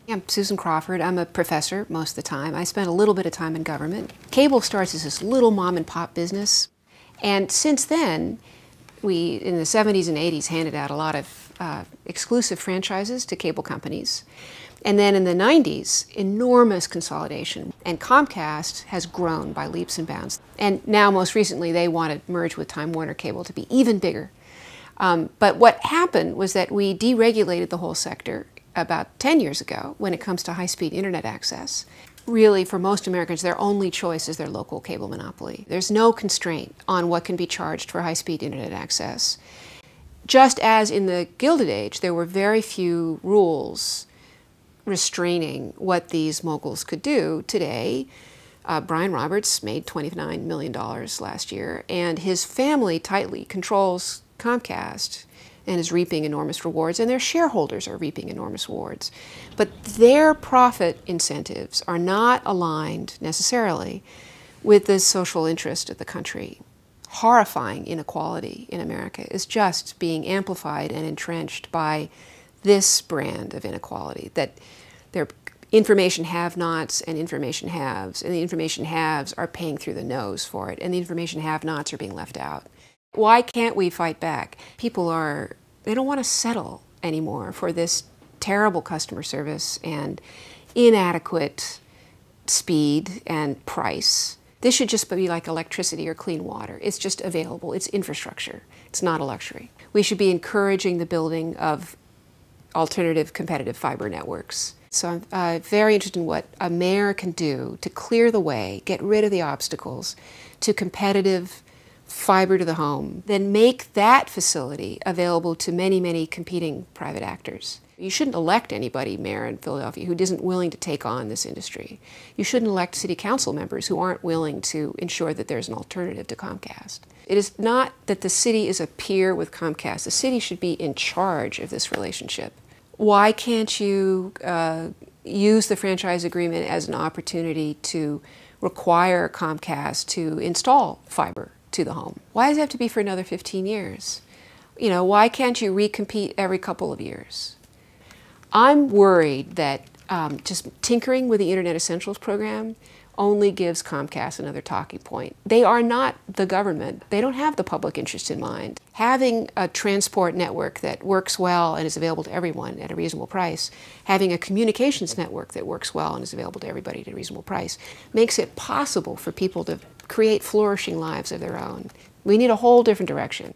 I'm Susan Crawford. I'm a professor most of the time. I spent a little bit of time in government. Cable starts as this little mom and pop business. And since then, we, in the 70s and 80s, handed out a lot of exclusive franchises to cable companies. And then in the 90s, enormous consolidation. And Comcast has grown by leaps and bounds. And now, most recently, they want to merge with Time Warner Cable to be even bigger. But what happened was that we deregulated the whole sector about 10 years ago when it comes to high-speed internet access. Really, for most Americans, their only choice is their local cable monopoly. There's no constraint on what can be charged for high-speed internet access. Just as in the Gilded Age, there were very few rules restraining what these moguls could do. Today, Brian Roberts made $29 million last year, and his family tightly controls Comcast and is reaping enormous rewards, and their shareholders are reaping enormous rewards. But their profit incentives are not aligned necessarily with the social interest of the country. Horrifying inequality in America is just being amplified and entrenched by this brand of inequality, that there are information have-nots and information haves, and the information haves are paying through the nose for it, and the information have-nots are being left out. Why can't we fight back? People they don't want to settle anymore for this terrible customer service and inadequate speed and price. This should just be like electricity or clean water. It's just available. It's infrastructure. It's not a luxury. We should be encouraging the building of alternative competitive fiber networks. So I'm very interested in what a mayor can do to clear the way, get rid of the obstacles to competitive fiber to the home, then make that facility available to many, many competing private actors. You shouldn't elect anybody mayor in Philadelphia who isn't willing to take on this industry. You shouldn't elect city council members who aren't willing to ensure that there's an alternative to Comcast. It is not that the city is a peer with Comcast. The city should be in charge of this relationship. Why can't you use the franchise agreement as an opportunity to require Comcast to install fiber to the home? Why does it have to be for another 15 years? You know, why can't you recompete every couple of years? I'm worried that just tinkering with the Internet Essentials program only gives Comcast another talking point. They are not the government. They don't have the public interest in mind. Having a transport network that works well and is available to everyone at a reasonable price, having a communications network that works well and is available to everybody at a reasonable price, makes it possible for people to create flourishing lives of their own. We need a whole different direction.